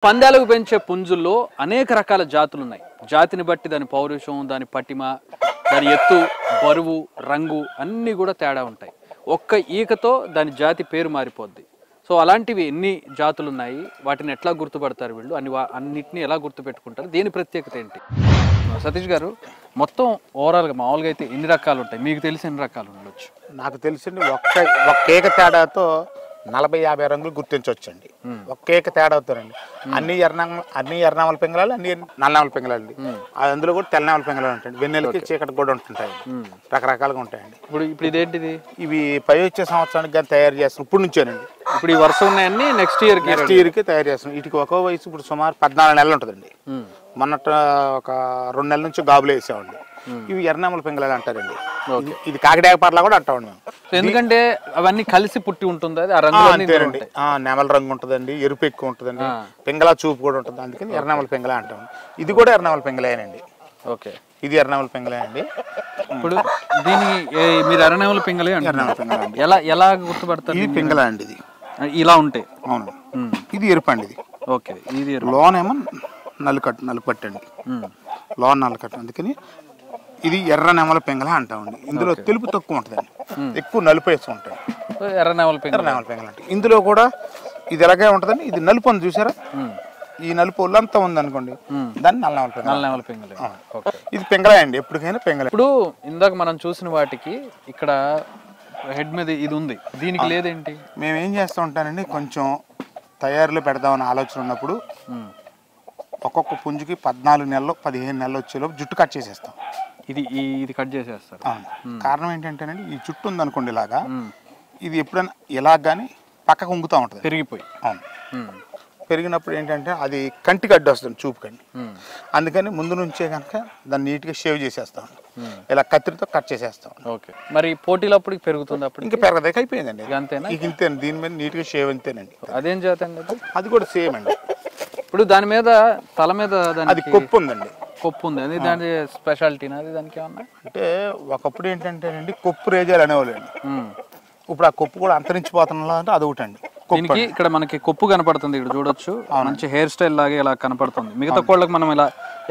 పందాలకు పెంచే పుంజుల్లో అనేక రకాల జాతులు ఉన్నాయి. జాతిని బట్టి దాని పౌరుషం, దాని పటిమ, దాని ఎత్తు, బరువు, రంగు అన్నీ కూడా తేడా ఉంటాయి. ఒక్క ఈకతో దాని జాతి పేరు మారిపోద్ది. సో అలాంటివి ఎన్ని జాతులు ఉన్నాయి, వాటిని ఎట్లా గుర్తుపడతారు వీళ్ళు, అన్నిటిని ఎలా గుర్తుపెట్టుకుంటారు, దీని ప్రత్యేకత ఏంటి? సతీష్ గారు, మొత్తం ఓవరాల్గా మామూలుగా అయితే ఎన్ని రకాలు ఉంటాయి, మీకు తెలిసి ఎన్ని రకాలు ఉండొచ్చు? నాకు తెలిసింది ఒక్క ఏక తేడాతో 40-50 రంగులు గుర్తించవచ్చండి. ఒక్క ఏక తేడా అవుతారండి. అన్ని ఎర్రనామల పింగళాలు, అన్ని నల్లనామల పింగళాలు అండి. అందులో కూడా తెల్లనామల పింగళాలు ఉంటాయండి. వెన్నెలకి చీకటి కూడా ఉంటుంటాయి, రకరకాలుగా ఉంటాయండి. ఇప్పుడు ఇదేంటిది? ఇవి పై వచ్చే సంవత్సరానికి కానీ తయారు చేస్తున్నాం ఇప్పుడు నుంచేనండి. ఇప్పుడు ఈ వరుస ఉన్నాయన్నీ నెక్స్ట్ ఇయర్కి తయారు చేస్తున్నాం. వీటికి ఒక్కో వయసు ఇప్పుడు సుమారు 14 నెలలు ఉంటుందండి. మొన్నట ఒక 2 నెలల నుంచి గాబులు వేసామండి. ఇవి ఎర్రనామల పింగళాలు అంటారండి. ఇది కాకిడాక పర్లా కూడా అంటామండి మేము. ఎందుకంటే అవన్నీ కలిసి పుట్టి ఉంటుంది, అంతేనండి. నెమల రంగు ఉంటుందండి, ఎరుపు ఎక్కువ ఉంటుందండి, పింగళ చూపు కూడా ఉంటుంది, అందుకని ఎర్రనామల పింగళ అంటాం. ఇది కూడా ఎర్రనామల పింగళేనండి. ఓకే, ఇది ఎర్రనామల పింగళే అండి. ఇప్పుడు దీనికి మీరు ఎర్రనామల పింగళే ఎర్రనామల పింగళ అండి. ఎలా గుర్తుపడతారు? ఇది పింగళ అండి. ఇది ఇలా ఉంటాయి. అవును, ఇది ఎరుపు అండి. ఇది ఓకే, ఇది లోనేమో నలుపట్టు అండి, లోన్ నల్లకట్టు, అందుకని ఇది ఎర్ర నెమల పింగళ అంటామండి. ఇందులో తెలుపు తక్కువ ఉంటుందండి, ఎక్కువ నలుపు వేస్తూ ఉంటాయి. ఎర్రనామల పింగళ అంటే ఇందులో కూడా ఇది ఎలాగే ఉంటుందండి. ఇది నలుపు ఉంది చూసారా, ఈ నలుపు ఒళ్ళంతా ఉంది అనుకోండి, దాన్ని నల్లనెమల పింగళ. ఇది పింగళ అండి, ఎప్పటికైనా పింగళ. ఇప్పుడు ఇందాక మనం చూసిన వాటికి ఇక్కడ హెడ్ మీద ఇది ఉంది, దీనికి లేదేంటి? మేము ఏం చేస్తూ ఉంటానండి, కొంచెం తయారులో పెడదామని ఆలోచన ఉన్నప్పుడు ఒక్కొక్క పుంజుకి 14 నెలలు 15 నెలలు వచ్చేలోపు జుట్టు కట్ చేసేస్తాం. ఇది కట్ చేసేస్తారు. కారణం ఏంటంటేనండి, ఈ జుట్టు ఉంది అనుకోండి ఇలాగా, ఇది ఎప్పుడైనా ఇలా కానీ పక్కకు ఉంగుతూ ఉంటుంది, పెరిగిపోయి. అవును, పెరిగినప్పుడు ఏంటంటే అది కంటికి అడ్డు వస్తుంది, చూపు కండి. అందుకని ముందు నుంచే కనుక దాన్ని నీట్గా షేవ్ చేసేస్తాం, ఇలా కత్తిరితో కట్ చేసేస్తాం. ఓకే, మరి పోటీలప్పుడు పెరుగుతుంది, అప్పుడు ఇంకా పెరగదాక అయిపోయిందండి. అంతేనా? ఇంతే, దీని మీద నీట్గా షేవ్ అంతేనండి. అదేం జాతి అండి? అది కూడా సేమ్ అండి. ఇప్పుడు దాని మీద తల మీద అది కొప్పు ఉందండి. కొప్పు ఉంది, అది దాని స్పెషాలిటీనా? అది దానికి ఏమన్నా అంటే ఒకప్పుడు ఏంటంటేనండి కొప్పు రేజాలు అనేవాళ్ళండి. ఇప్పుడు ఆ కొప్పు కూడా అంతరించిపోతున్నా అంటే అదొకటి అండి. దీనికి ఇక్కడ మనకి కొప్పు కనపడుతుంది, ఇక్కడ చూడొచ్చు, మంచి హెయిర్ స్టైల్ లాగా ఇలా కనపడుతుంది. మిగతా కోళ్ళకి మనం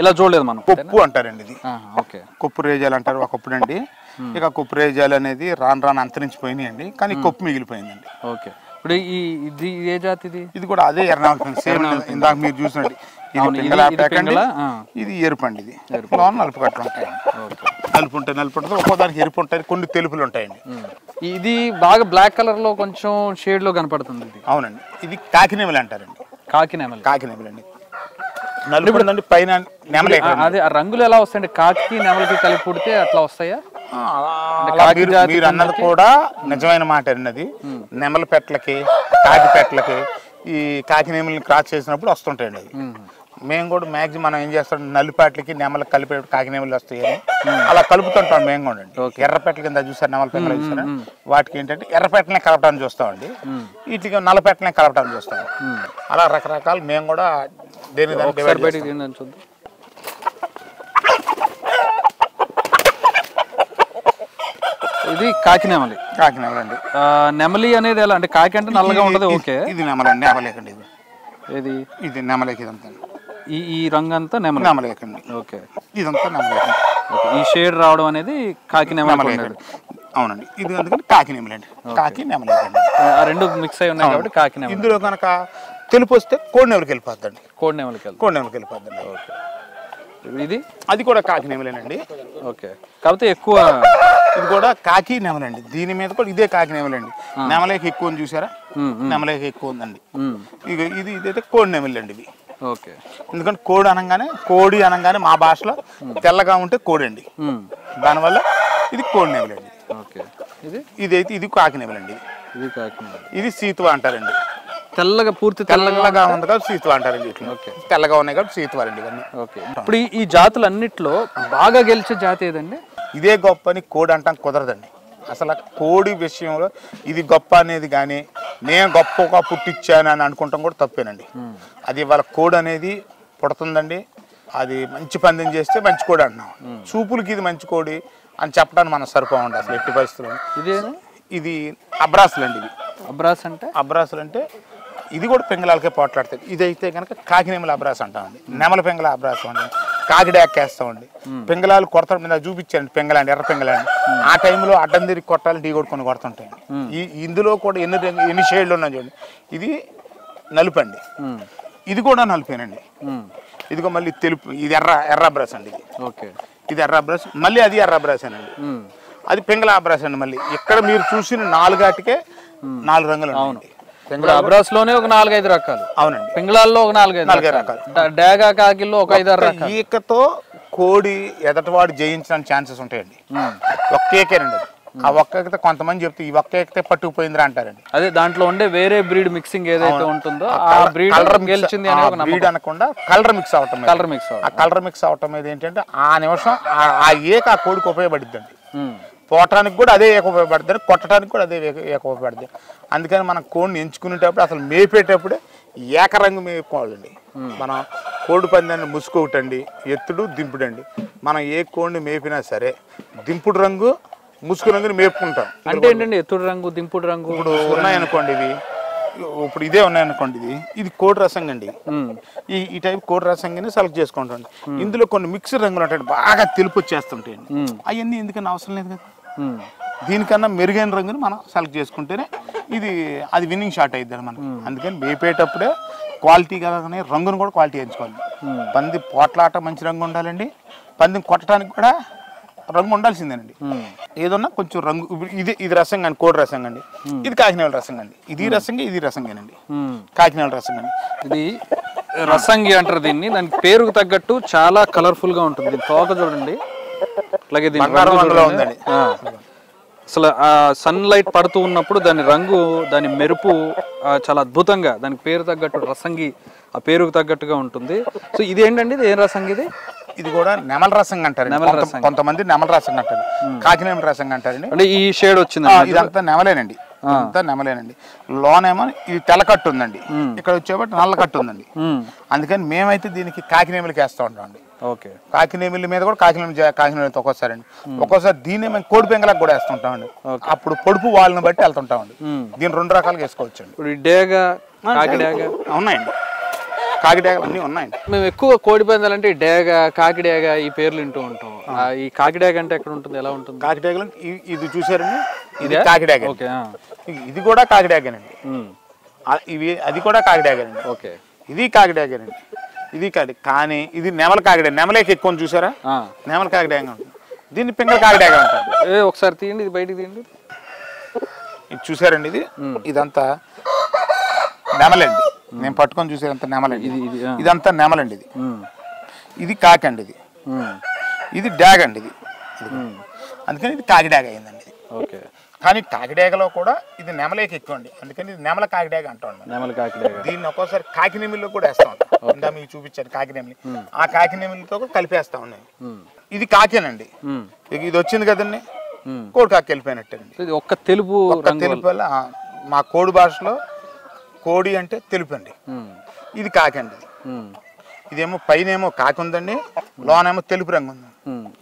ఇలా చూడలేదు మనం. కొప్పు అంటారండి ఇది. ఓకే, కొప్పు రేజాలు అంటారు ఒకప్పుడు అండి. ఇక కొప్పు రేజాలు అనేది రాను అంతరించిపోయినాయి అండి, కానీ కొప్పు మిగిలిపోయిందండి. ఓకే, ఇప్పుడు ఇది ఏ జాతిది? ఇది కూడా అదే ఎర్రనామల సేమ్, ఇందాక మీరు చూసినట్టు ఇది పింగళ ప్యాకండి, ఇది ఎరుపు అండి. ఇది నలుపు కట్టలు ఉంటాయండి. నలుపు ఉంటుంది, ఒక్కో దానికి ఎరుపు ఉంటాయి, కొన్ని తెలుపులు ఉంటాయండి. ఇది బాగా బ్లాక్ కలర్ లో కొంచెం షేడ్ లో కనపడుతుంది. ఇది అవునండి, ఇది కాకినెమలి అంటారండి. కాకినెమలి అండి. నలుపు ఉందండి, పైన నెమలి. అదే ఆ రంగులు ఎలా వస్తాయండి? కాకి నెమలికి కలిపి పుడితే అట్లా వస్తాయా? మీరు అన్నది కూడా నిజమైన మాట అండి. అది నెమల పెట్టలకి, కాకి పెట్టలకి ఈ కాకినెమలిని క్రాస్ చేసినప్పుడు వస్తుంటాయండి. అది మేము కూడా మ్యాక్సిమం మనం ఏం చేస్తాం, నల్లిపాట్లకి నెమలకు కలిపేటప్పుడు కాకినెమలి వస్తాయని అలా కలుపుతుంటాం మేము కూడా అండి. ఎర్రపెట్టల కింద చూసారు, నెమల పెట్టలు చూసారా, వాటికి ఏంటంటే ఎర్రపెట్టలనే కలపడానికి చూస్తామండి, వీటికి నల్లపెట్టలనే కలపడానికి చూస్తాం. అలా రకరకాలు మేము కూడా దేని చూద్దాం. ఇది కాకినెమలి. అండి. నెమలి అనేది ఎలా అంటే, కాకి అంటే నల్లగా ఉంటది. ఓకే, ఇది నెమలండి. నెమలేకండి ఇది. ఇది నెమలేక. ఇదంతా ఈ రంగు అంతా నెమలేకండి. ఓకే, ఇదంతా నెమలేకండి. ఈ షేడ్ రావడం అనేది కాకినెమలి. అవునండి, ఇది అందుకని కాకినెమలి అండి. కాకి నెమలేకండి, ఆ రెండు మిక్స్ అయి ఉన్నాయి కాబట్టి కాకినెమలి. ఇందులో కనుక తెలుపు వస్తే కోడినెమలికి వెళ్ళిపోద్దండి. కోడినెమలికి వెళ్ళిపోద్దండి. ఓకే, ఇది అది కూడా కాకినెమలేనండి. ఓకే, కాకపోతే ఎక్కువ ఇది కూడా కాకి నెమలండి. దీని మీద కూడా ఇదే కాకి నెమలండి. నెమలేక ఎక్కువ ఉంది చూసారా, నెమలేక ఎక్కువ ఉందండి. ఇక ఇదైతే కోడి నెమలి అండి. ఇది ఓకే, ఎందుకంటే కోడి అనగానే మా భాషలో తెల్లగా ఉంటే కోడి అండి, దానివల్ల ఇది కోడి నెమలి అండి. ఓకే, ఇదైతే ఇది కాకి నెమలండి. ఇది సీతువా అంటారండి. తెల్లగా పూర్తి తెల్లగా ఉంది కాబట్టి సీతువా అంటారండి. తెల్లగా ఉన్నాయి కాబట్టి సీతువారండి ఇవన్నీ. ఓకే, ఇప్పుడు ఈ జాతులన్నిట్లో బాగా గెలిచే జాతి ఏదండి? ఇదే గొప్ప అని కోడి అంటాం కుదరదండి. అసలు కోడి విషయంలో ఇది గొప్ప అనేది కానీ, నేను గొప్పగా పుట్టించాను అని అనుకుంటాం కూడా తప్పేనండి. అది వాళ్ళ కోడి అనేది పుడుతుందండి, అది మంచి పందెం చేస్తే మంచి కోడి అంటున్నాం. చూపులకి ఇది మంచి కోడి అని చెప్పడానికి మనం సరిపోవండి అసలు ఎట్టి పరిస్థితుల్లో. ఇది అబ్రాసులు అండి. అబ్రాసులు అంటే ఇది కూడా పింగళాలకే పోట్లాడుతుంది. ఇదైతే కనుక కాకినేమల అబ్రాస్ అంటామండి, నెమల పింగళ అబ్రాసం అండి, కాకిడాకేస్తామండి. పింగళాలు కొడతాడు మీద చూపించండి, పింగళండి ఎర్ర పింగళండి. ఆ టైంలో అడ్డం తిరిగి కొట్టాలి, ఢీ కొట్టుకొని కొడుతుంటాయండి. ఇందులో కూడా ఎన్ని షేడ్లు ఉన్నాయి చూడండి. ఇది నలుపు అండి, ఇది కూడా నలుపేనండి. ఇదిగో మళ్ళీ తెలుపు, ఇది ఎర్ర అబ్రాస్ అండి. ఇది ఎర్ర అబ్రాస్, మళ్ళీ అది ఎర్ర అబ్రాసేనండి. అది పింగళ అబ్రాస్ అండి. మళ్ళీ ఇక్కడ మీరు చూసిన 4 ఆటికే 4 రంగులు. అబ్రాస్ లోనే ఒక 4-5 రకాలు. అవునండి, పింగళాల్లో ఒక 4-5 రకాలు, డేగా కాకిల్లో ఒక 5-6 రకాలు. ఈకతో కోడి ఎదటివాడు జయించడానికి ఛాన్సెస్ ఉంటాయండి. ఒక్కేకేనండి. ఆ ఒక్కకితే కొంతమంది చెప్తే ఈ ఒక్కేకితే పట్టుకుపోయిందిరా అంటారండి. అదే దాంట్లో ఉండే వేరే బ్రీడ్ మిక్సింగ్ ఏదైతే ఉంటుందో ఆ బ్రీడ్ గెలిచింది అనే ఒక బ్రీడ్ అనకుండా కలర్ మిక్స్ అవటం. ఆ కలర్ మిక్స్ అవటం మీద ఏంటంటే ఆ నిమిషం ఆ ఏక ఆ కోడికి ఉపయోగపడుద్దండి. పోవటానికి కూడా అదే ఏక ఉపయోగపడుతుంది, కొట్టడానికి కూడా అదే ఏక ఉపయోగపడుతుంది. అందుకని మనం కోడిని ఎంచుకునేటప్పుడు అసలు మేపేటప్పుడే ఏకరంగు మేపుకోవాలండి. మనం కోడి పందాన్ని ముసుకోవటండి, ఎత్తుడు దింపుడండి. మనం ఏ కోడిని మేపినా సరే దింపుడు రంగు ముసుగు రంగుని మేపుకుంటాం. అంటే ఏంటండి ఎత్తుడు రంగు దింపుడు రంగు? ఇప్పుడు ఉన్నాయనుకోండి ఇవి, ఇప్పుడు ఇదే ఉన్నాయనుకోండి, ఇది కోడి రసంగా అండి. ఈ టైప్ కోడి రసంగానే సెలెక్ట్ చేసుకుంటాం. ఇందులో కొన్ని మిక్స్డ్ రంగులు ఉంటాయి, బాగా తెలుపు వచ్చేస్తుంటాయండి. అవన్నీ ఎందుకన్నా అవసరం లేదు కదా. దీనికన్నా మెరుగైన రంగుని మనం సెలెక్ట్ చేసుకుంటేనే అది విన్నింగ్ షాట్ అయిద్ది మనకి. అందుకని మేపేటప్పుడే క్వాలిటీ కాగానే రంగును కూడా క్వాలిటీ ఎంచుకోవాలి. పంది పోట్లాట మంచి రంగు ఉండాలండి, పందిని కొట్టడానికి కూడా రంగు ఉండాల్సిందేనండి. ఏదన్నా కొంచెం రంగు. ఇది రసంగా అండి, కోడి రసంగా అండి. ఇది కాకినేల రసంగా అండి. ఇది రసంగానండి, కాకినేల రసంగా అండి. ఇది రసంగి అంటారు దీన్ని. దానికి పేరుకు తగ్గట్టు చాలా కలర్ఫుల్ గా ఉంటుంది. దీని తోక చూడండి, అలాగే ఉందండి. అసలు ఆ సన్ లైట్ పడుతూ ఉన్నప్పుడు దాని రంగు, దాని మెరుపు చాలా అద్భుతంగా దానికి పేరు తగ్గట్టు రసంగి, ఆ పేరుకు తగ్గట్టుగా ఉంటుంది. సో ఇది ఏంటండి, ఇది ఏం రసంగి? ఇది కూడా నెమల రసంగా అంటారు, కొంతమంది నెమల రసంగా అంటారు, కాకినేమల రసంగా అంటారండి. అంటే ఈ షేడ్ వచ్చింది, ఇదంతా నెమలేనండి, అంతా నెమలేనండి. లోనేమో ఇది తెల్లకట్టు ఉందండి, ఇక్కడ వచ్చేబట్టి నల్ల కట్టు ఉందండి. అందుకని మేమైతే దీనికి కాకినేమలకి వేస్తూ ఉంటామండి. కాకినేమిల మీద కూడా కాకినేమిలతో ఒక్కోసారండి. ఒక్కోసారి దీన్ని మేము కోడి పెంగలకు కూడా వేస్తుంటామండి. అప్పుడు పొడుపు వాళ్ళని బట్టి వెళ్తుంటామండి. దీన్ని 2 రకాలుగా వేసుకోవచ్చండి. ఉన్నాయండి, కాకిడేగలు అన్నీ ఉన్నాయండి. మేము ఎక్కువ కోడి పందాలంటే డేగ, కాకిడేగ ఈ పేర్లు వింటూ ఉంటాం. ఈ కాకిడేగ అంటే ఎక్కడ ఉంటుంది, ఎలా ఉంటుంది? కాకిడేగలు ఇది చూసారండి, ఇది కాకిడేగ. ఇది కూడా కాకిడేగనండి. అది కూడా కాకిడేగనండి. ఇది కాకిడేగనండి, ఇది కానీ ఇది నెమల కాకిడే. నెమలేకి ఎక్కువ చూసారా, నెమల కాకిడేగ ఉంటుంది. దీన్ని పింగళ కాకిడేగ అంటారు. ఒకసారి తీయండి, ఇది బయటికి తీయండి. ఇది చూసారండి, ఇదంతా నెమలండి. నేను పట్టుకొని చూసేదంతా నెమలండి. ఇదంతా నెమలండి. ఇది కాకి అండి, ఇది డాగ్ అండి. అందుకని ఇది కాకిడాగ అయిందండి. కానీ కాకిడేగలో కూడా ఇది నెమలేకి ఎక్కువ అండి. అందుకని ఇది నెమల కాకిడేగ అంటాం. దీన్ని ఒక్కోసారి కాకినెమిల్లో కూడా వేస్తా ఉంటాం. ఇంకా మీకు చూపించారు కాకినెమిలి, ఆ కాకినెమిలితో కలిపేస్తా ఉన్నాయి. ఇది కాకేనండి. ఇది వచ్చింది కదండి, కోడి కాకి వెళ్ళిపోయినట్టండి. ఒక్క తెలుపు వల్ల మా కోడి భాషలో కోడి అంటే తెలుపు అండి. ఇది కాకి అండి. ఇదేమో పైన ఏమో కాకి ఉందండి, లోనేమో తెలుపు రంగు ఉంది.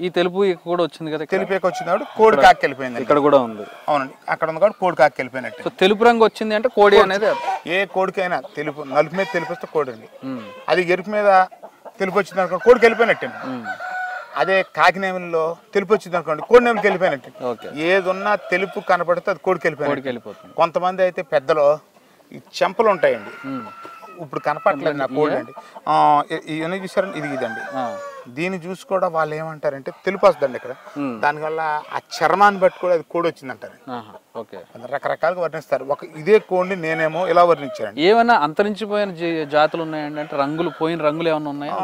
ఈ తెలుపు కూడా వచ్చింది కదా, తెలుపుకి వచ్చింది కాబట్టి కోడి కాకి వెళ్ళిపోయింది. ఇక్కడ కూడా ఉంది. అవునండి, అక్కడ ఉంది కాబట్టి కోడి కాకి వెళ్ళిపోయినట్టు. సో తెలుపు రంగు వచ్చింది అంటే కోడి అనేది ఏ కోడికైనా తెలుపు, నలుపు మీద తెలుపు వస్తే కోడి అండి. అది ఎరుపు మీద తెలుపు వచ్చింది అనుకోండి, కోడికి వెళ్ళిపోయినట్టండి. అదే కాకినేమిలో తెలుపు వచ్చింది అనుకోండి, కోడినేమికి వెళ్ళిపోయినట్టు. ఏదున్నా తెలుపు కనపడితే అది కోడికి వెళ్ళిపోయినట్టు. కొంతమంది అయితే పెద్దలో ఈ చెంపలు ఉంటాయండి, ఇప్పుడు కనపడలేదు నా కోడి అండి. ఇవన్నీ చూసారండి, ఇది ఇదండి. దీన్ని చూసి కూడా వాళ్ళు ఏమంటారంటే తెలుపు వస్తుందండి ఇక్కడ. దానివల్ల ఆ చర్మాన్ని బట్టి కూడా అది కోడి వచ్చిందంటారు. రకరకాలుగా వర్ణిస్తారు. ఇదే కోడిని నేనేమో ఇలా వర్ణించాను. ఏమైనా అంతరించిపోయిన జాతులు ఉన్నాయండి, అంటే రంగులు పోయిన రంగులు ఏమైనా ఉన్నాయా?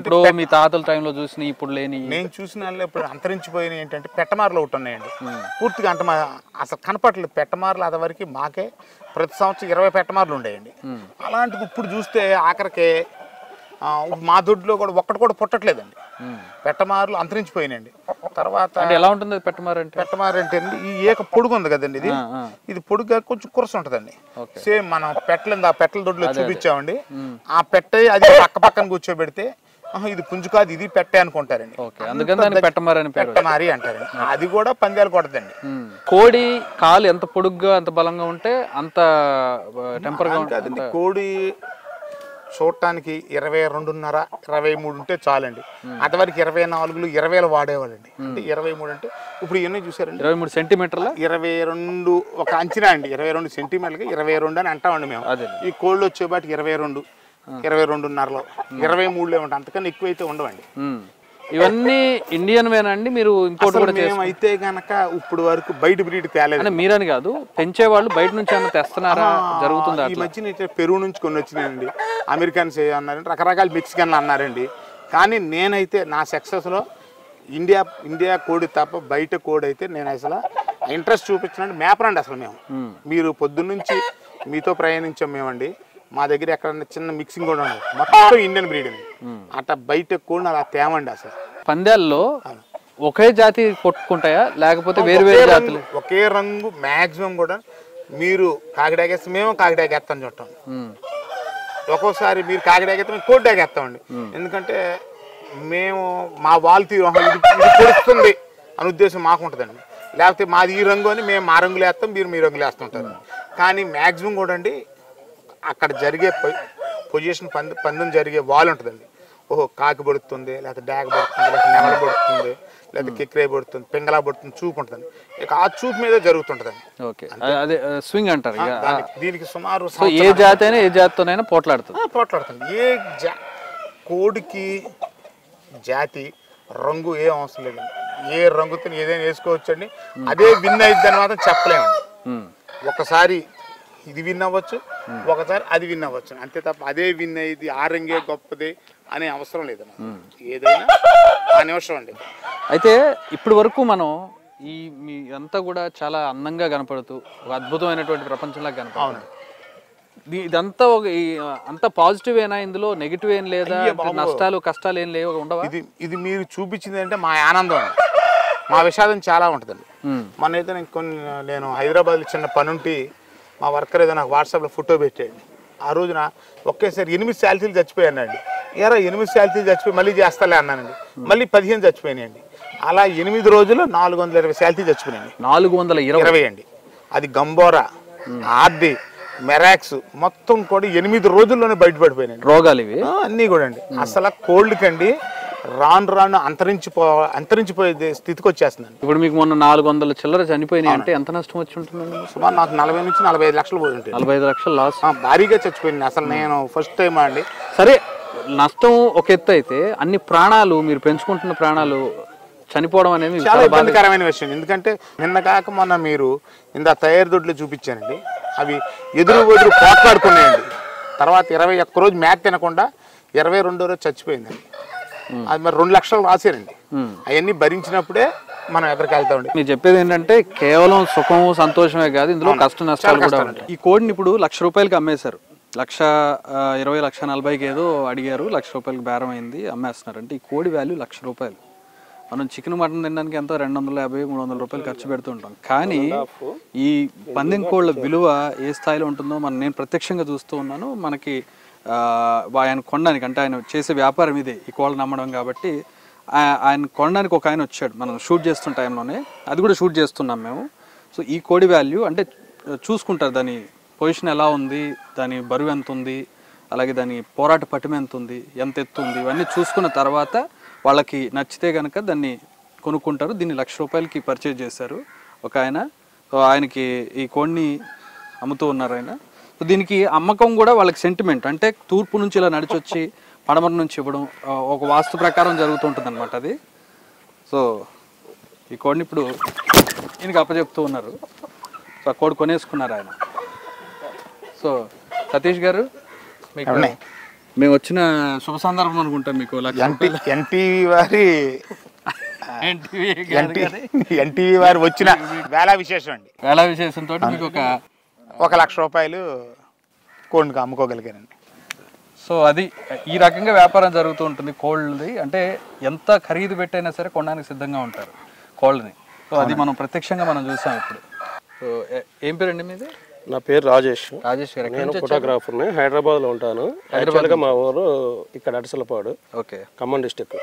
ఎప్పుడో మీ తాతల టైంలో చూసిన ఇప్పుడు లేని? నేను చూసిన ఇప్పుడు అంతరించిపోయిన ఏంటంటే పెట్టమార్లు ఒకటి ఉన్నాయండి. పూర్తిగా అంటే అసలు కనపడలేదు పెట్టమార్లు. అదివరకు మాకే ప్రతి సంవత్సరం 20 పెట్టమార్లు ఉండేయండి. అలాంటిది ఇప్పుడు చూస్తే ఆఖరికి మా దొడ్లో కూడా ఒక్కటి కూడా పుట్టట్లేదండి. పెట్టమార్లు అంతరించిపోయినాయండి. తర్వాత ఎలా ఉంటుంది పెట్టమారు అంటే? పెట్టమారు అంటే ఈ ఏక పొడుగు ఉంది కదండి, ఇది పొడుగుగా కొంచెం కురస ఉంటుందండి. సేమ్ మనం పెట్టలేదు, ఆ పెట్టల దొడ్లో చూపించామండి. ఆ పెట్ట అది పక్క పక్కన కూర్చోబెడితే ఇది పుంజు కాదు ఇది పెట్టే అనుకుంటారండి. ఓకే, అందుకని దాన్ని పెట్టమారి అంటారండి. అది కూడా పందాలు కొడదండి. కోడి కాలు ఎంత పొడుగ్గా అంత బలంగా ఉంటే అంత టెంపర్గా ఉంటుంది. కోడి చూడటానికి 22.5 23 ఉంటే చాలండి. అంతవరకు 24 20 వాడేవాళ్ళండి. అంటే 23 అంటే ఇప్పుడు ఇవన్నీ చూసారండి 23 సెంటీమీటర్ల 22 ఒక అంచనా అండి. 22 సెంటీమీటర్లకి 22 అని అంటామండి మేము. ఈ కోళ్ళు వచ్చేపాటికి 22 22.5లో 23లో ఉంటాయి. అంతకన్నా ఎక్కువైతే ఉండవండి. ఇవన్నీ ఇండియన్ వేనండి, మీరు ఇంపోర్ట్ కూడా అయితే కనుక ఇప్పుడు వరకు బయట బ్రీడ్ తేలేదు. మీరని కాదు, పెంచే వాళ్ళు బయట నుంచి ఏమైనా తెస్తున్నారా, జరుగుతుందా? ఈ మధ్య పెరుగు నుంచి కొన్ని వచ్చినాయండి. అమెరికన్స్ అన్నారండి, రకరకాల మెక్సికన్లు అన్నారండి. కానీ నేనైతే నా సక్సెస్లో ఇండియా కోడి తప్ప బయట కోడి అయితే నేను అసలు ఇంట్రెస్ట్ చూపించినట్టు మేపరండి. అసలు మీరు పొద్దున్నుంచి మీతో ప్రయాణించాం మేమండి. మా దగ్గర ఎక్కడన్నా చిన్న మిక్సింగ్ కూడా ఉండదు, మొత్తం ఇండియన్ బ్రీడ్ అండి. అట్లా బయట కోడిని అలా తేమండి. అసలు పందాల్లో ఒకే జాతి కొట్టుకుంటాయా లేకపోతే వేరు వేరు జాతులు? ఒకే రంగు మాక్సిమం కూడా. మీరు కాకిడాకేస్తే మేము కాకిడాకేస్తాం చూడటం. ఒక్కోసారి మీరు కాకిడాకేస్తే మేము కోడిడాకేస్తామండి. ఎందుకంటే మేము మా వాళ్ళు పొడుస్తుంది అనే ఉద్దేశం మాకు ఉంటుందండి. లేకపోతే మాది ఈ రంగు అని మేము మా రంగులు వేస్తాం, మీరు మీ రంగులు వేస్తుంటారు. కానీ మ్యాక్సిమం కూడా అండి అక్కడ జరిగే పొజిషన్ పందెం జరిగే వాల్ ఉంటుందండి. ఓహో కాకి పడుతుంది, లేకపోతే డాగ పడుతుంది, లేకపోతే నెమల పడుతుంది, లేకపోతే కిక్రే పడుతుంది, పింగళా పడుతుంది, చూపు ఉంటుందండి. ఇక ఆ చూపు మీద జరుగుతుంటుందండి. ఓకే, అదే స్వింగ్ అంటారు. దీనికి సుమారు ఏ జాతి అయినా ఏ జాతితోనైనా పోట్లాడుతుంది. కోడికి జాతి రంగు ఏం అవసరం లేదండి. ఏ రంగుతో ఏదైనా వేసుకోవచ్చండి. అదే విన్ అయిద్దని మాత్రం చెప్పలేమండి. ఒకసారి ఇది విన్ అవ్వచ్చు, ఒకసారి అది విన్ అవ్వచ్చు, అంతే తప్ప అదే విన్ అయ్యింది ఆ రంగే గొప్పది అనే అవసరం లేదన్న. ఏదైనా ఆ నిమిషం అండి. అయితే ఇప్పటి వరకు మనం మీ అంతా కూడా చాలా అందంగా కనపడుతూ ఒక అద్భుతమైనటువంటి ప్రపంచంలా కనపడుతుంది. ఇదంతా అంత పాజిటివ్ ఏనా, ఇందులో నెగిటివ్ ఏం లేదా, నష్టాలు కష్టాలు ఏం లేవు ఉండవా? ఇది మీరు చూపించింది అంటే మా ఆనందం అండి. మా విషాదం చాలా ఉంటుందండి. మొన్నైతే నేను హైదరాబాద్లో చిన్న పనుంటి మా వర్కర్ ఏదో నాకు వాట్సాప్లో ఫోటో పెట్టాడు. ఆ రోజున ఒకేసారి 8 శాలరీలు చచ్చిపోయానండి. 8 శాలరీలు చచ్చిపోయి మళ్ళీ చేస్తాలే అన్నానండి. మళ్ళీ 15 చచ్చిపోయినాయండి. అలా 8 రోజులు 420 శాలరీలు చచ్చిపోయినాయండి. 420 అండి. అది గంబోరా, ఆర్ది, మెరాక్స్ మొత్తం కూడా 8 రోజుల్లోనే బయటపడిపోయినాయి రోగాలు ఇవి అన్నీ కూడా అండి. అసలు కోల్డ్కండి రాను అంతరించిపోయే స్థితికి వచ్చేస్తుందండి. ఇప్పుడు మీకు మొన్న 400 చిల్లర చనిపోయినాయి అంటే ఎంత నష్టం వచ్చి ఉంటుందండి? సుమారు నాకు 40 నుంచి 45 లక్షలు పోయి ఉంటాయి. 45 లక్షలు లాస్, భారీగా చచ్చిపోయింది. అసలు నేను ఫస్ట్ టైం అండి. సరే, నష్టం ఒక ఎత్తు అయితే అన్ని ప్రాణాలు, మీరు పెంచుకుంటున్న ప్రాణాలు చనిపోవడం అనేది చాలా ఇబ్బందికరమైన విషయం. ఎందుకంటే నిన్న కాక మొన్న మీరు ఇంత తయారు దొడ్లు చూపించానండి. అవి ఎదురు పోట్లాడుకున్నాయండి. తర్వాత 21 రోజు మ్యాచ్ తినకుండా 22వ రోజు చచ్చిపోయిందండి. అది మరి 2 లక్షలు రాశారండి. అవన్నీ భరించినప్పుడే మనం ఎక్కడికి వెళ్తామండి. మీరు చెప్పేది ఏంటంటే కేవలం సుఖం సంతోషమే కాదు, ఇందులో కష్ట నష్టాలు కూడా ఉంటాయి. ఈ కోడిని ఇప్పుడు ₹1,00,000 అమ్మేశారు. 1,20,000 1,40,000 ఏదో అడిగారు, ₹1,00,000 బేరం అయింది, అమ్మేస్తున్నారు. అంటే ఈ కోడి వాల్యూ ₹1,00,000. మనం చికెన్ మటన్ తినడానికి ఎంతో ₹250-300 ఖర్చు పెడుతుంటాం. కానీ ఈ పందెం కోళ్ళ విలువ ఏ స్థాయిలో ఉంటుందో నేను ప్రత్యక్షంగా చూస్తూ ఉన్నాను. మనకి ఆయన కొనడానికి, అంటే ఆయన చేసే వ్యాపారం ఇదే, ఈ కోళ్ళని అమ్మడం. కాబట్టి ఆయన కొనడానికి ఒక ఆయన వచ్చాడు మనం షూట్ చేస్తున్న టైంలోనే, అది కూడా షూట్ చేస్తున్నాం మేము. సో ఈ కోడి వాల్యూ అంటే చూసుకుంటారు, దాని పొజిషన్ ఎలా ఉంది, దాని బరువు ఎంత ఉంది, అలాగే దాని పోరాట పటిమ ఎంత ఉంది, ఎంత ఎత్తు ఉంది, ఇవన్నీ చూసుకున్న తర్వాత వాళ్ళకి నచ్చితే కనుక దాన్ని కొనుక్కుంటారు. దీన్ని ₹1,00,000కి పర్చేజ్ చేశారు ఒక ఆయన. సో ఆయనకి ఈ కోడిని అమ్ముతూ ఉన్నారు ఆయన. సో దీనికి అమ్మకం కూడా వాళ్ళకి సెంటిమెంట్, అంటే తూర్పు నుంచి ఇలా నడిచొచ్చి పడమర నుంచి ఇవ్వడం ఒక వాస్తు ప్రకారం జరుగుతుంటుంది అనమాట అది. సో ఈ కోడిని ఇప్పుడు ఈయనకి అప్పచెప్తూ ఉన్నారు. సో ఆ కోడి కొనేసుకున్నారు ఆయన. సో సతీష్ గారు, మీకు మేము వచ్చిన శుభ సందర్భం అనుకుంటాం. మీకు ఎన్టీవీ వారి వచ్చిన వేళ విశేషం అండి. వేళ విశేషంతో మీకు ₹1,00,000 కోడికి అమ్ముకోగలిగానండి. సో అది ఈ రకంగా వ్యాపారం జరుగుతూ ఉంటుంది కోళ్ళది. అంటే ఎంత ఖరీదు పెట్టైనా సరే కొనడానికి సిద్ధంగా ఉంటారు కోళ్ళని. సో అది మనం ప్రత్యక్షంగా మనం చూసాం ఇప్పుడు. సో ఏం పేరండి మీది? నా పేరు రాజేష్. రాజేష్ గారు నేను ఫోటోగ్రాఫర్ని, హైదరాబాద్లో ఉంటాను. యాక్చువల్గా మా ఊరు ఇక్కడ అడసలపాడు, ఓకే, ఖమ్మం డిస్టిక్.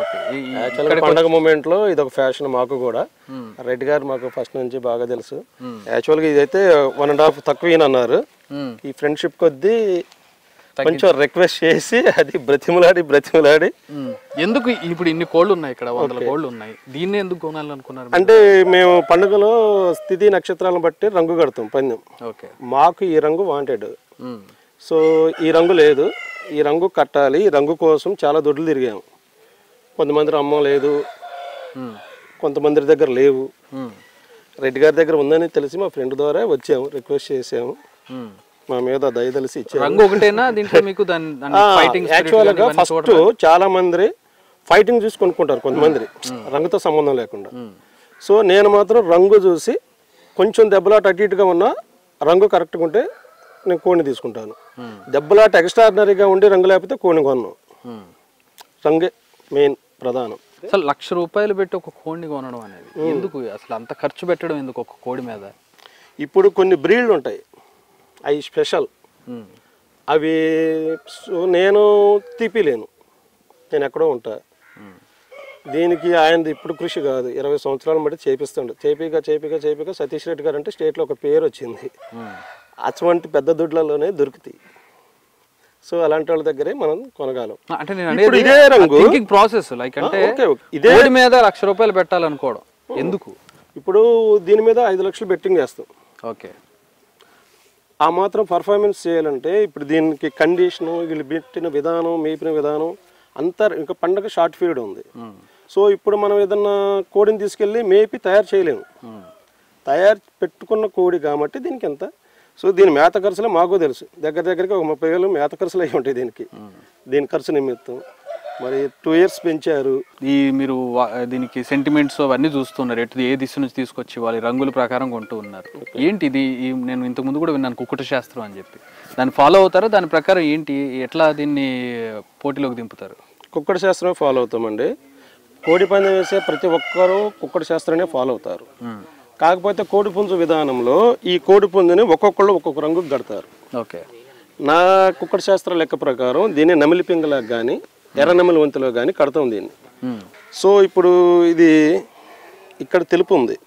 ఓకే. యాక్చువల్గా పండగ మూమెంట్లో ఇది ఒక ఫ్యాషన్ మాకు కూడా. రెడ్డి గారు మాకు ఫస్ట్ నుంచి బాగా తెలుసు. యాక్చువల్గా ఇదైతే 1.5 తక్కువ అన్నారు. ఈ ఫ్రెండ్షిప్ కొద్దీ కొంచెం రిక్వెస్ట్ చేసి అది బ్రతిమలాడి ఎందుకు ఇప్పుడు ఇన్ని కోళ్ళు ఉన్నాయి, ఇక్కడ 100 కోళ్ళు ఉన్నాయి, దీన్ని ఎందుకు కొనాలనుకున్నారు? అంటే మేము పండుగలో స్థితి నక్షత్రాలను బట్టి రంగు కడతాం పందెం. ఓకే, మాకు ఈ రంగు వాంటెడ్. సో ఈ రంగు లేదు, ఈ రంగు కట్టాలి. ఈ రంగు కోసం చాలా దొడ్లు తిరిగాము. కొంతమంది అమ్మం లేదు, కొంతమంది దగ్గర లేవు. రెడ్డి గారి దగ్గర ఉందని తెలిసి మా ఫ్రెండ్ ద్వారా వచ్చాము, రిక్వెస్ట్ చేసాము. మా మీద దయదలిసి ఇచ్చారు. రంగు ఒకటేనా దీంట్లో మీకు? యాక్చువల్గా ఫస్ట్ చాలా మంది ఫైటింగ్ చూసి కొనుక్కుంటారు, కొంతమంది రంగుతో సంబంధం లేకుండా. సో నేను మాత్రం రంగు చూసి కొంచెం దెబ్బలాట అటు ఇటుగా ఉన్నా రంగు కరెక్ట్గా ఉంటే నేను కోడిని తీసుకుంటాను. దెబ్బలాట ఎక్స్ట్రాడినరీగా ఉండి రంగు లేకపోతే కోడిని కొన్నాను. రంగే మెయిన్ ప్రధానం. అసలు ₹1,00,000 పెట్టి ఒక కోడిని కొనడం అనేది ఎందుకు? అసలు అంత ఖర్చు పెట్టడం ఎందుకు ఒక కోడి మీద? ఇప్పుడు కొన్ని బ్రీడ్లు ఉంటాయి, అవి స్పెషల్. అవి నేను తీపిలేను, నేను ఎక్కడో ఉంటా. దీనికి ఆయనది ఇప్పుడు కృషి కాదు, 20 సంవత్సరాల బట్టి చేపిస్తాడు. చేపిక సతీష్ రెడ్డి గారు అంటే స్టేట్లో ఒక పేరు వచ్చింది. అటువంటి పెద్ద దుడ్లలోనే దొరుకుతాయి. సో అలాంటి వాళ్ళ దగ్గరే మనం కొనగలం. అంటే నేను అనేది ఇదే రంగు థింకింగ్ ప్రాసెస్, లైక్ అంటే ఇదే కోడి మీద ₹1,00,000 పెట్టాలనుకోవడం ఎందుకు? ఇప్పుడు దీని మీద 5 లక్షలు బెట్టింగ్ చేస్తాం. ఓకే, ఆ మాత్రం పర్ఫార్మెన్స్ చేయాలంటే ఇప్పుడు దీనికి కండిషను, వీళ్ళు పెట్టిన విధానం, మేపిన విధానం అంతా. ఇంకా పండగ షార్ట్ పీరియడ్ ఉంది. సో ఇప్పుడు మనం ఏదన్నా కోడిని తీసుకెళ్ళి మేపి తయారు చేయలేము. తయారు పెట్టుకున్న కోడి కాబట్టి దీనికి ఎంత. సో దీని మేత ఖర్చులే మాకు తెలుసు, దగ్గరికి ఒక 30,000 మేత ఖర్చులు అయ్యి ఉంటాయి దీని ఖర్చు నిమిత్తం. మరి 2 years పెంచారు. ఈ మీరు దీనికి సెంటిమెంట్స్ అవన్నీ చూస్తున్నారు, ఎటు ఏ దిశ నుంచి తీసుకొచ్చి వాళ్ళ రంగుల ప్రకారం కొంటూ ఉన్నారు. ఏంటి ఇది? నేను ఇంతకుముందు కూడా విన్నాను కుక్కుట శాస్త్రం అని చెప్పి, దాన్ని ఫాలో అవుతారా? దాని ప్రకారం ఏంటి, ఎట్లా దీన్ని పోటీలోకి దింపుతారు? కుక్కట శాస్త్రమే ఫాలో అవుతామండి. కోడి పందెం వేసే ప్రతి ఒక్కరూ కుక్కట శాస్త్రాన్ని ఫాలో అవుతారు. కాకపోతే కోడి పుంజు విధానంలో ఈ కోడి పుంజుని ఒక్కొక్కళ్ళు ఒక్కొక్క రంగు కడతారు. ఓకే, నా కుక్కట శాస్త్ర లెక్క ప్రకారం దీన్ని నెమలి పింగలకు కానీ ఎర్ర నెమలి వంతులో కానీ కడతాం దీన్ని. సో ఇప్పుడు ఇది ఇక్కడ తెలుపు ఉంది,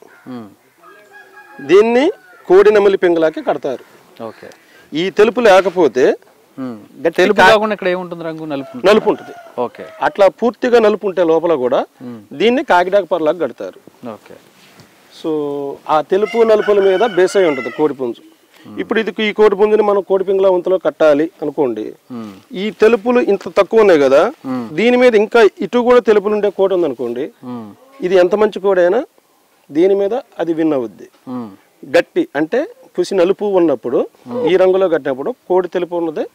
దీన్ని కోడి నెమలి పింగలాకి కడతారు. ఓకే, ఈ తెలుపు లేకపోతే తెలుపు కాకుండా ఇక్కడ ఏముంటుంది? రంగు నలుపు ఉంటుంది. ఓకే, అట్లా పూర్తిగా నలుపు ఉంటే లోపల కూడా దీన్ని కాకిడాక పర్లాగా కడతారు. ఓకే, సో ఆ తెలుపు నలుపుల మీద బేస్ అయి ఉంటుంది కోడి పుంజు. ఇప్పుడు ఇది ఈ కోడి పుంజుని మనం కోడి పింగళ వంతులో కట్టాలి అనుకోండి, ఈ తెలుపులు ఇంత తక్కువ ఉన్నాయి కదా, దీని మీద ఇంకా ఇటు కూడా తెలుపులు ఉండే కోడి ఉంది అనుకోండి, ఇది ఎంత మంచి కోడి అయినా దీని మీద అది విన్ అవుద్ది. గట్టి అంటే పుసి నలుపు ఉన్నప్పుడు ఈ రంగులో కట్టినప్పుడు కోడి తెలుపు ఉన్నది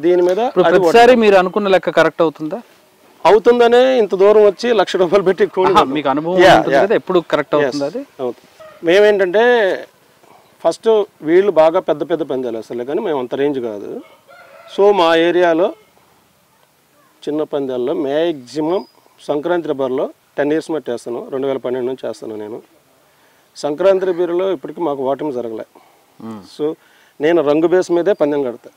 దీని మీద. ప్రతిసారి మీరు అనుకున్న లెక్క కరెక్ట్ అవుతుందా? అవుతుందనే ఇంత దూరం వచ్చి ₹1,00,000 పెట్టి కోడి. మీకు అనుభవం ఎప్పుడు కరెక్ట్ అవుతుంది? అది మేమేంటంటే ఫస్ట్ వీళ్ళు బాగా పెద్ద పెద్ద పందాలు వేస్తారు కానీ మేము అంత రేంజ్ కాదు. సో మా ఏరియాలో చిన్న పందాల్లో మ్యాక్సిమం సంక్రాంతి బరిలో 10 years మట్టి వేస్తాను. 2012 నుంచి చేస్తాను నేను. సంక్రాంతి బీరులో ఇప్పటికీ మాకు ఓటమి జరగలే. సో నేను రంగు బేస్ మీదే పందెం కడతా.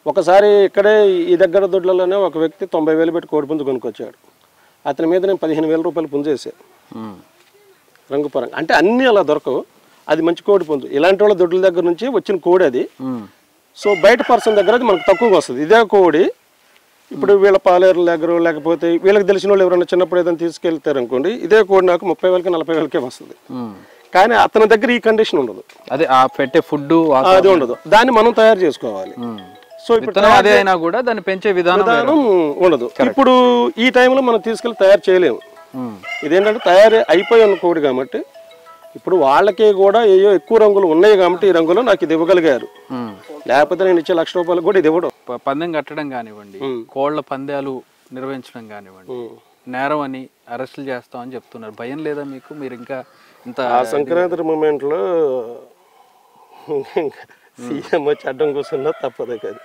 ఒకసారి ఇక్కడే ఈ దగ్గర దొడ్లలోనే ఒక వ్యక్తి 90,000 పెట్టి కోడి పుంజు కొనుక్కొచ్చాడు. అతని మీద నేను ₹15,000 పుంజు వేసాను రంగు పరంగా. అంటే అన్నీ అలా దొరకవు, అది మంచి కోడి పుంజు. ఇలాంటి వాళ్ళ దొడ్ల దగ్గర నుంచి వచ్చిన కోడి అది. సో బయట పర్సన్ దగ్గర అది మనకు తక్కువగా వస్తుంది. ఇదే కోడి ఇప్పుడు వీళ్ళ పాలేరు దగ్గర లేకపోతే వీళ్ళకి తెలిసిన వాళ్ళు ఎవరైనా చిన్నప్పుడు ఏదైనా తీసుకెళ్తారు అనుకోండి, ఇదే కోడి నాకు 30,000 40,000 వస్తుంది. కానీ అతని దగ్గర ఈ కండిషన్ ఉండదు, అదే ఆ పెట్టే ఫుడ్ అది ఉండదు, దాన్ని మనం తయారు చేసుకోవాలి. సో ఇప్పుడు అదే అయినా కూడా దాన్ని పెంచే విధానం ఉండదు. ఇప్పుడు ఈ టైంలో మనం తీసుకెళ్ళి తయారు చేయలేము. ఇదేంటంటే తయారు అయిపోయి ఉన్న కోడి కాబట్టి ఇప్పుడు వాళ్ళకి కూడా ఏయో ఎక్కువ రంగులు ఉన్నాయి కాబట్టి ఈ రంగులో నాకు ఇది ఇవ్వగలిగారు. లేకపోతే నేను ఇచ్చే ₹1,00,000 కూడా ఇది ఇవ్వడం. పందెం కట్టడం కానివ్వండి, కోళ్ల పందాలు నిర్వహించడం కానివ్వండి, నేరం అని అరెస్టులు చేస్తామని చెప్తున్నారు. భయం లేదా మీకు? మీరు ఇంకా ఇంత సంక్రాంతి మూమెంట్లో సీఎం వచ్చి అడ్డం కూర్చున్నా తప్పదు కదా.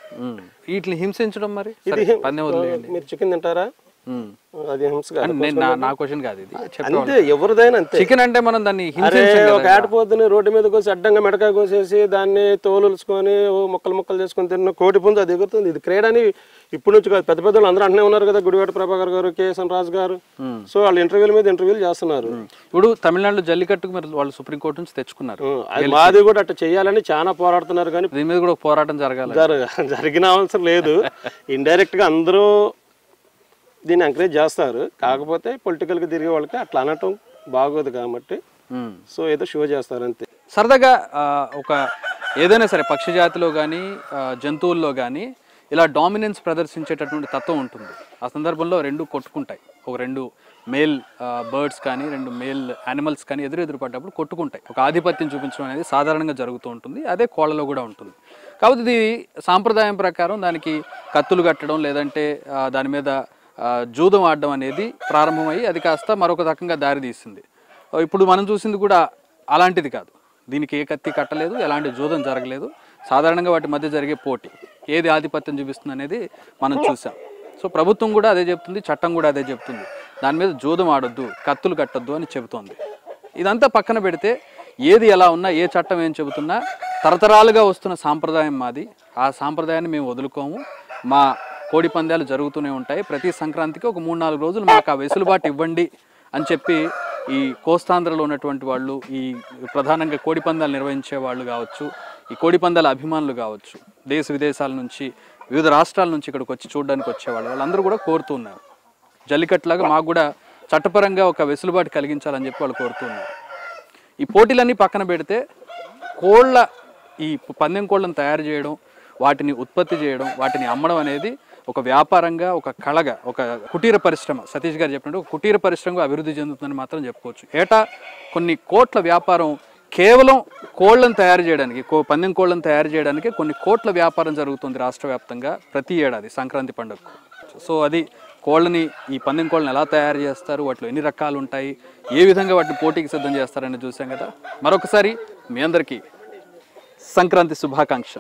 వీటిని హింసించడం మరి ఇది మీరు చికెన్ తింటారా? అది హింస కాదు. నా క్వశ్చన్ కాదు ఇది. అంతే, ఎవరిదైనా అంతే. చికెన్ అంటే మనం దాన్ని అరే ఒక ఆటపోతుని రోడ్డు మీద కోసి అడ్డంగా మెడకాయ కోసేసి దాన్ని తోలుసుకొని ముక్కలు ముక్కలు చేసుకొని తిన్న కోటి పుంజు అది ఎగురుతుంది. ఇది క్రీడ అని ఇప్పుడు నుంచి కాదు, పెద్ద పెద్దలు అందరూ అంటనే ఉన్నారు కదా, గుడివాడ ప్రభాకర్ గారు, కేఎస్ఎన్ రాజు గారు. సో వాళ్ళు ఇంటర్వ్యూల మీద ఇంటర్వ్యూలు చేస్తున్నారు. ఇప్పుడు తమిళనాడులో జల్లికట్టుకు మీరు వాళ్ళు సుప్రీంకోర్టు నుంచి తెచ్చుకున్నారు, అది మాది కూడా అట్లా చేయాలని చాలా పోరాడుతున్నారు. కానీ దీని మీద కూడా పోరాటం జరగాలి, జరిగిన అవసరం లేదు. ఇండైరెక్ట్ గా అందరూ దీన్ని ఎంకరేజ్ చేస్తారు. కాకపోతే పొలిటికల్గా తిరిగే వాళ్ళకి అట్లా అనటం బాగోదు కాబట్టి సో ఏదో షో చేస్తారు అంతే. సరదాగా ఒక ఏదైనా సరే పక్షి జాతిలో కానీ జంతువుల్లో కానీ ఇలా డామినెన్స్ ప్రదర్శించేటటువంటి తత్వం ఉంటుంది. ఆ సందర్భంలో రెండు కొట్టుకుంటాయి. ఒక రెండు మేల్ బర్డ్స్ కానీ రెండు మేల్ యానిమల్స్ కానీ ఎదురు పడ్డప్పుడు కొట్టుకుంటాయి. ఒక ఆధిపత్యం చూపించడం అనేది సాధారణంగా జరుగుతూ ఉంటుంది. అదే కోళ్ళలో కూడా ఉంటుంది. కాబట్టి ఇది సాంప్రదాయం ప్రకారం దానికి కత్తులు కట్టడం లేదంటే దాని మీద జూదం ఆడడం అనేది ప్రారంభమయ్యి అది కాస్త మరొక రకంగా దారి తీసింది. ఇప్పుడు మనం చూసింది కూడా అలాంటిది కాదు. దీనికి ఏ కత్తి కట్టలేదు, ఎలాంటి జూదం జరగలేదు. సాధారణంగా వాటి మధ్య జరిగే పోటీ ఏది ఆధిపత్యం చూపిస్తుంది అనేది మనం చూసాం. సో ప్రభుత్వం కూడా అదే చెప్తుంది, చట్టం కూడా అదే చెప్తుంది. దాని మీద జూదం ఆడొద్దు, కత్తులు కట్టొద్దు అని చెబుతోంది. ఇదంతా పక్కన పెడితే ఏది ఎలా ఉన్నా, ఏ చట్టం ఏం చెబుతున్నా తరతరాలుగా వస్తున్న సాంప్రదాయం మాది. ఆ సాంప్రదాయాన్ని మేము వదులుకోము. మా కోడి పందాలు జరుగుతూనే ఉంటాయి. ప్రతి సంక్రాంతికి ఒక 3-4 రోజులు మాకు ఆ వెసులుబాటు ఇవ్వండి అని చెప్పి ఈ కోస్తాంధ్రలో ఉన్నటువంటి వాళ్ళు, ఈ ప్రధానంగా కోడి పందాలు నిర్వహించే వాళ్ళు కావచ్చు, ఈ కోడి పందాల అభిమానులు కావచ్చు, దేశ విదేశాల నుంచి వివిధ రాష్ట్రాల నుంచి ఇక్కడికి వచ్చి చూడడానికి వచ్చేవాళ్ళు, వాళ్ళందరూ కూడా కోరుతూ ఉన్నారు. జల్లికట్టులాగా మాకు కూడా చట్టపరంగా ఒక వెసులుబాటు కలిగించాలని చెప్పి వాళ్ళు కోరుతూ ఉన్నారు. ఈ పోటీలన్నీ పక్కన పెడితే ఈ పందెం కోళ్ళను తయారు చేయడం, వాటిని ఉత్పత్తి చేయడం, వాటిని అమ్మడం అనేది ఒక వ్యాపారంగా, ఒక కళగా, ఒక కుటీర పరిశ్రమ, సతీష్ గారు చెప్పినట్టు ఒక కుటీర పరిశ్రమగా అభివృద్ధి చెందుతుందని మాత్రం చెప్పుకోవచ్చు. ఏటా కొన్ని కోట్ల వ్యాపారం కేవలం కోళ్లను తయారు చేయడానికి, పందెం కోళ్లను తయారు చేయడానికి కొన్ని కోట్ల వ్యాపారం జరుగుతుంది రాష్ట్ర వ్యాప్తంగా ప్రతి ఏడాది సంక్రాంతి పండుగకు. సో అది కోళ్ళని, ఈ పందెం కోళ్ళని ఎలా తయారు చేస్తారు, వాటిలో ఎన్ని రకాలు ఉంటాయి, ఏ విధంగా వాటిని పోటీకి సిద్ధం చేస్తారని చూసాం కదా. మరొకసారి మీ అందరికీ సంక్రాంతి శుభాకాంక్షలు.